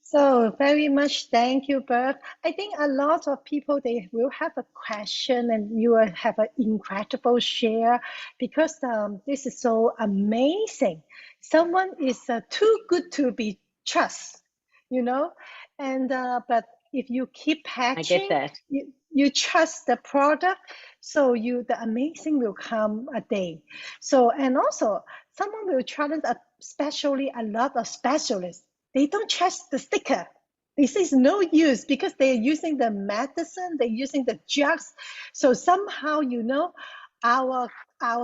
So very much thank you, Bert. I think a lot of people, they will have a question, and you will have an incredible share, because this is so amazing. Someone is too good to be trust, you know, and but if you keep patching, you trust the product, so the amazing will come a day. So, and also someone will challenge, especially a lot of specialists. They don't trust the sticker. They say it's no use, because they're using the medicine, they're using the drugs. So somehow, you know, our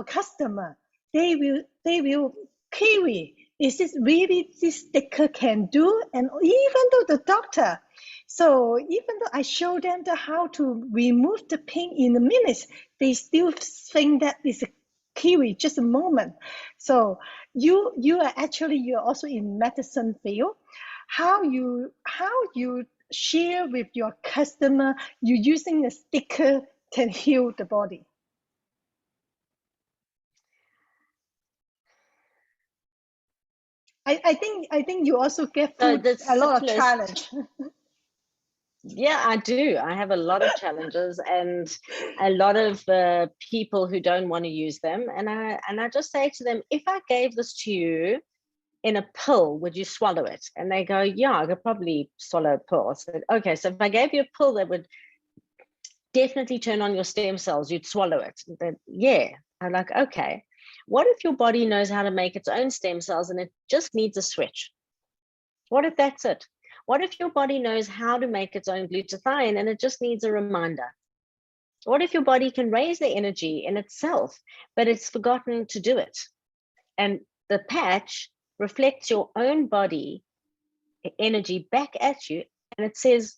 customer, they will query, is this really this sticker can do? And even though the doctor, so even though I show them how to remove the pain in a minute, they still think that is a kiwi, just a moment. So you are actually, you're also in medicine field. How you share with your customer, you using a sticker can heal the body? I think you also get through a lot of challenge. Yeah, I do. I have a lot of challenges and a lot of people who don't want to use them. And I just say to them, if I gave this to you in a pill, would you swallow it? And they go, yeah, I could probably swallow a pill. I said, okay, so if I gave you a pill that would definitely turn on your stem cells, you'd swallow it. Then, yeah. I'm like, okay, what if your body knows how to make its own stem cells and it just needs a switch? What if that's it? What if your body knows how to make its own glutathione and it just needs a reminder? What if your body can raise the energy in itself, but it's forgotten to do it? And the patch reflects your own body energy back at you, and it says,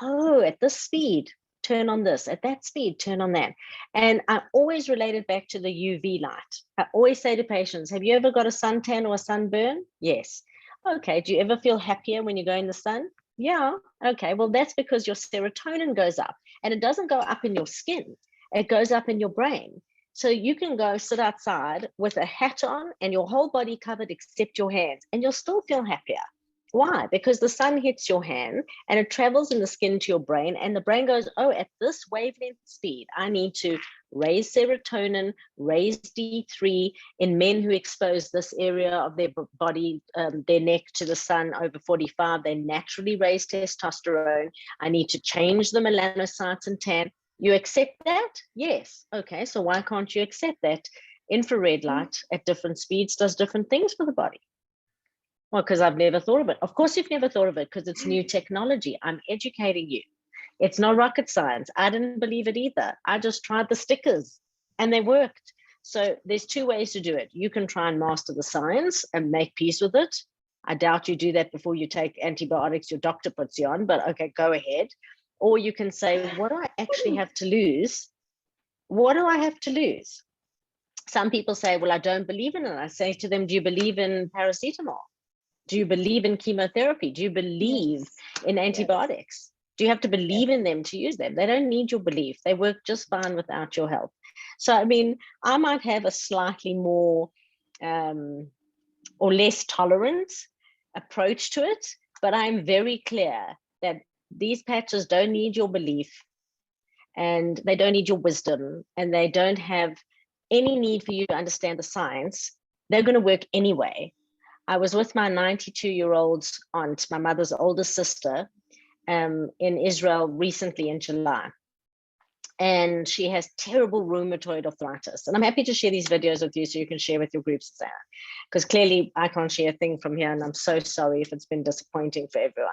oh, at this speed, turn on this, at that speed, turn on that. And I always relate it back to the UV light. I always say to patients, have you ever got a suntan or a sunburn? Yes. Okay, do you ever feel happier when you go in the sun? Yeah. Okay, well, that's because your serotonin goes up, and it doesn't go up in your skin, it goes up in your brain. So you can go sit outside with a hat on and your whole body covered except your hands, and you'll still feel happier. Why? Because the sun hits your hand and it travels in the skin to your brain, and the brain goes, oh, at this wavelength speed, I need to raise serotonin, raise D3 in men who expose this area of their body, their neck to the sun over 45, they naturally raise testosterone. I need to change the melanocytes and tan. You accept that? Yes. Okay, so why can't you accept that infrared light at different speeds does different things for the body? Well, because I've never thought of it. Of course, you've never thought of it, because it's new technology. I'm educating you. It's not rocket science. I didn't believe it either. I just tried the stickers and they worked. So there's 2 ways to do it. You can try and master the science and make peace with it. I doubt you do that before you take antibiotics your doctor puts you on, but okay, go ahead. Or you can say, what do I actually have to lose? What do I have to lose? Some people say, well, I don't believe in it. I say to them, do you believe in paracetamol? Do you believe in chemotherapy? Do you believe in antibiotics? Do you have to believe in them to use them? They don't need your belief. They work just fine without your help. So, I mean, I might have a slightly more or less tolerant approach to it, but I'm very clear that these patches don't need your belief, and they don't need your wisdom, and they don't have any need for you to understand the science. They're going to work anyway. I was with my 92-year-old aunt, my mother's oldest sister, in Israel recently in July. And she has terrible rheumatoid arthritis. And I'm happy to share these videos with you so you can share with your groups, Sarah, because clearly I can't share a thing from here, and I'm so sorry if it's been disappointing for everyone.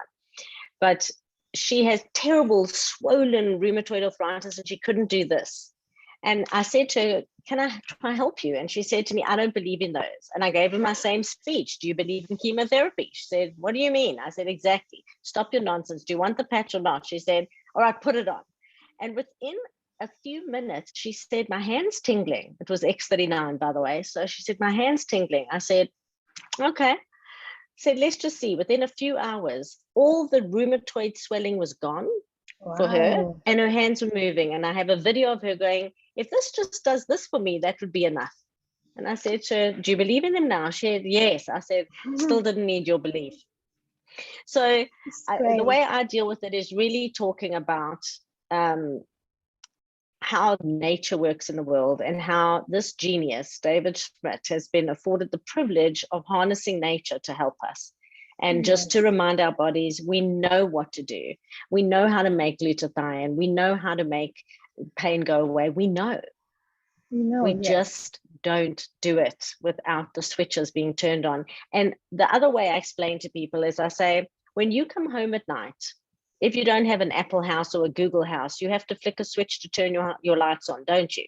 But she has terrible swollen rheumatoid arthritis, and she couldn't do this. And I said to her, can I try to help you? And she said to me, I don't believe in those. And I gave her my same speech. Do you believe in chemotherapy? She said, what do you mean? I said, exactly. Stop your nonsense. Do you want the patch or not? She said, all right, put it on. And within a few minutes, she said, my hand's tingling. It was X39, by the way. So she said, my hand's tingling. I said, okay. Said, let's just see. Within a few hours, all the rheumatoid swelling was gone for her, Wow. and her hands were moving. And I have a video of her going, if this just does this for me, that would be enough. And I said to her, do you believe in them now? She said, yes. I said, still didn't need your belief. So the way I deal with it is really talking about how nature works in the world, and how this genius, David Schmidt, has been afforded the privilege of harnessing nature to help us. And just to remind our bodies, we know what to do. We know how to make glutathione. We know how to make pain go away. We know. We just don't do it without the switches being turned on. And the other way I explain to people is I say, when you come home at night, if you don't have an Apple house or a Google house, you have to flick a switch to turn your lights on, don't you?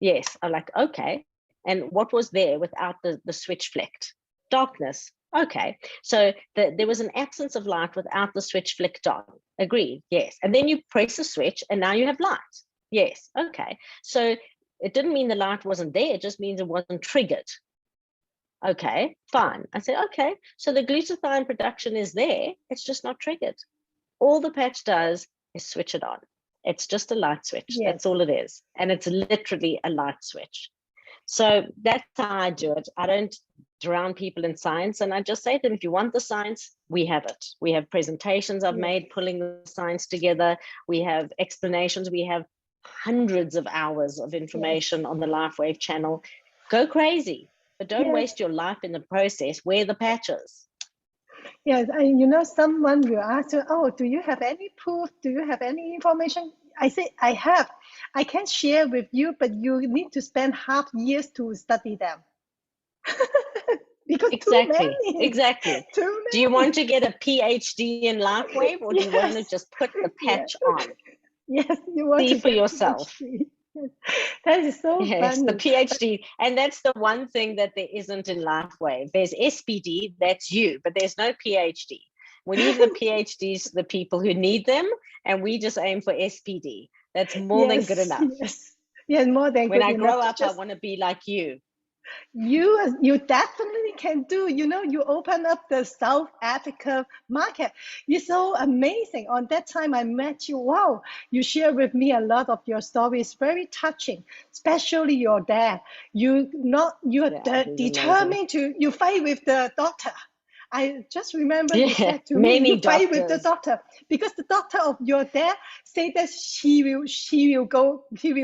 Yes. I'm like, okay. And what was there without the switch flicked? Darkness. Okay. So there was an absence of light without the switch flicked on. Agreed. Yes. And then you press the switch and now you have light. Yes. Okay. So it didn't mean the light wasn't there. It just means it wasn't triggered. Okay, fine. I said, okay. So the glutathione production is there. It's just not triggered. All the patch does is switch it on. It's just a light switch. Yes. That's all it is. And it's literally a light switch. So that's how I do it. I don't drown people in science. And I just say to them, if you want the science, we have it. We have presentations I've made pulling the science together. We have explanations. We have hundreds of hours of information on the LifeWave channel. Go crazy, but don't waste your life in the process. Wear the patches. Yes, someone will ask you, oh, do you have any proof? Do you have any information? I say, I have. I can share with you, but you need to spend half years to study them. Because exactly. Too many. Do you want to get a PhD in LifeWave, or do you want to just put the patch on? Yes, you want See to for yourself. That is so funny. The PhD. And that's the one thing that there isn't in LifeWave. There's SPD, that's you, but there's no PhD. We leave the PhDs to the people who need them, and we just aim for SPD. That's more than good enough. Yes, more than when good enough. When I grow up, I want to be like you. You definitely can do. You open up the South Africa market. It's so amazing. On that time I met you, wow, you share with me a lot of your stories, very touching, especially your dad. You're determined you fight with the doctor. I just remember you said to me, you fight with the doctor because the doctor of your dad said that he will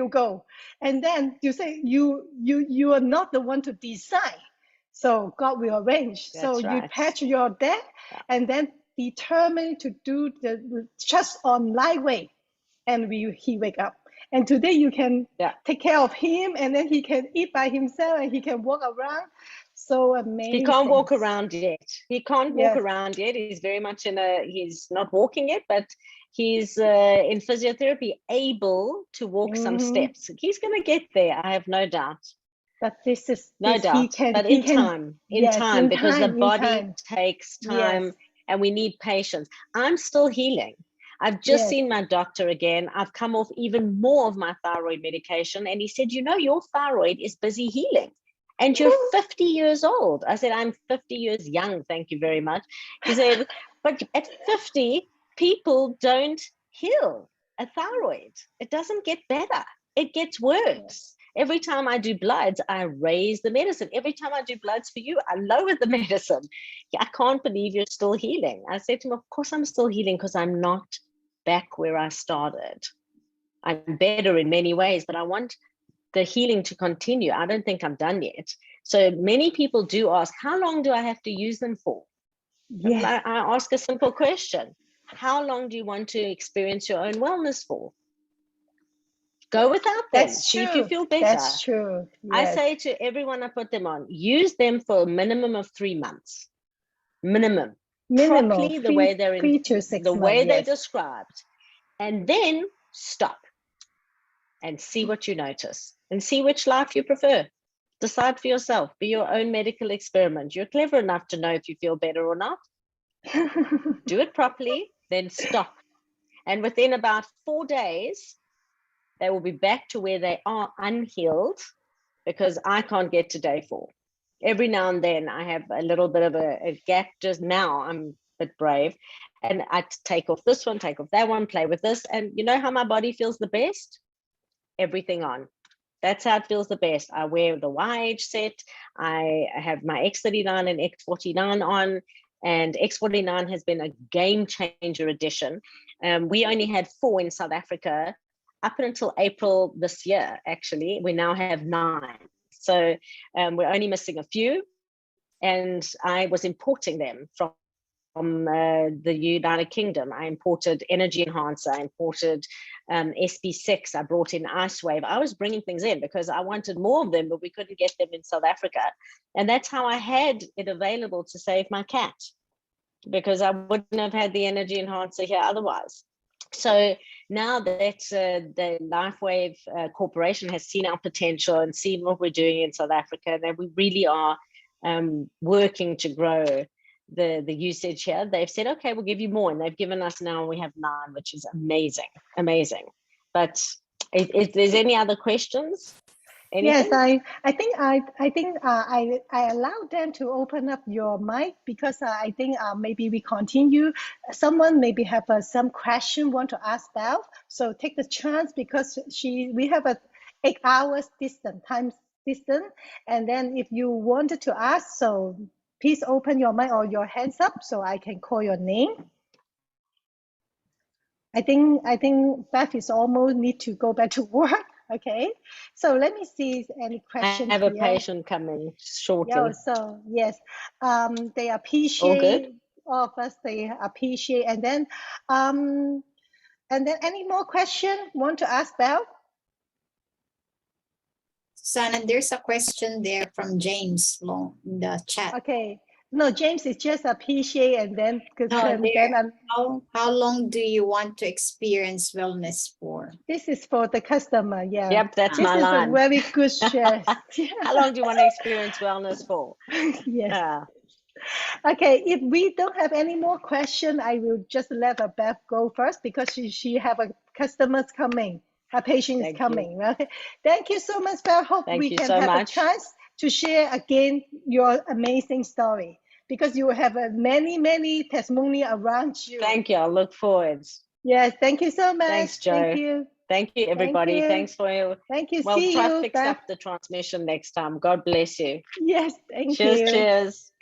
go. And then you say you are not the one to decide. So God will arrange. That's right. You patch your dad and then determined to do the just on LifeWave, and he wake up. And today you can take care of him, and then he can eat by himself and he can walk around. So amazing. He can't walk around yet. Walk around yet. He's very much he's not walking yet, but he's in physiotherapy, able to walk some steps. He's going to get there. I have no doubt. But this is no doubt. But in time, because the body takes time, and we need patience. I'm still healing. I've just seen my doctor again. I've come off even more of my thyroid medication, and he said, your thyroid is busy healing. And you're 50 years old. I said, I'm 50 years young. Thank you very much. He said, but at 50, people don't heal a thyroid. It doesn't get better. It gets worse. Every time I do bloods, I raise the medicine. Every time I do bloods for you, I lower the medicine. I can't believe you're still healing. I said to him, of course I'm still healing, because I'm not back where I started. I'm better in many ways, but I want the healing to continue. I don't think I'm done yet. So many people do ask, how long do I have to use them for? I ask a simple question. How long do you want to experience your own wellness for? Go without them. See if you feel better. That's true. I say to everyone I put them on, use them for a minimum of 3 months. Minimum. Properly, the way they're in, 3 to 6 the way they're described. And then stop and see what you notice, and see which life you prefer. Decide for yourself. Be your own medical experiment. You're clever enough to know if you feel better or not. Do it properly, then stop. And within about 4 days, they will be back to where they are unhealed, because I can't get to day 4. Every now and then I have a little bit of a gap. Just now I'm a bit brave, and I take off this one, take off that one, play with this. And you know how my body feels the best? Everything on. That's how it feels the best. I wear the YH set. I have my X39 and X49 on, and X49 has been a game changer addition. We only had 4 in South Africa up until April this year. Actually, we now have 9. So we're only missing a few, and I was importing them from the United Kingdom. I imported Energy Enhancer, I imported SB6, I brought in Ice Wave. I was bringing things in because I wanted more of them, but we couldn't get them in South Africa. And that's how I had it available to save my cat, because I wouldn't have had the Energy Enhancer here otherwise. So now that the LifeWave Corporation has seen our potential and seen what we're doing in South Africa, and that we really are working to grow the usage here, they've said, okay, we'll give you more. And they've given us, now we have 9, which is amazing, amazing. But if there's any other questions, anything? Yes, I think I allowed them to open up your mic, because I think maybe we continue. Someone maybe have some question want to ask Belle, so take the chance, because we have a 8 hours time distance, and then if you wanted to ask, so please open your mic or your hands up so I can call your name. I think Beth is almost need to go back to work. Okay, so let me see any questions. I have a patient coming shortly. Yeah, so yes, they appreciate, all good. All of us, they appreciate. And then any more question want to ask Belle? Sana, there's a question there from James Long in the chat. Okay. No, James is just appreciate, and then how long do you want to experience wellness for? This is for the customer. Yeah. Yep, that's my line. This is a very good share. How long do you want to experience wellness for? Yes. Okay, if we don't have any more question, I will just let Beth go first, because she have a customers coming. Her patient is coming. Okay. Thank you so much, Beth. Hope we can have a chance to share again your amazing story, because you have many testimony around you. Thank you. I'll look forward. Yes, thank you so much. Thanks, Joe. Thank you. Thank you, everybody. Thank you. Thanks for your. Thank you. Well, see try you. to fix up the transmission next time. God bless you. Yes, thank you. Cheers.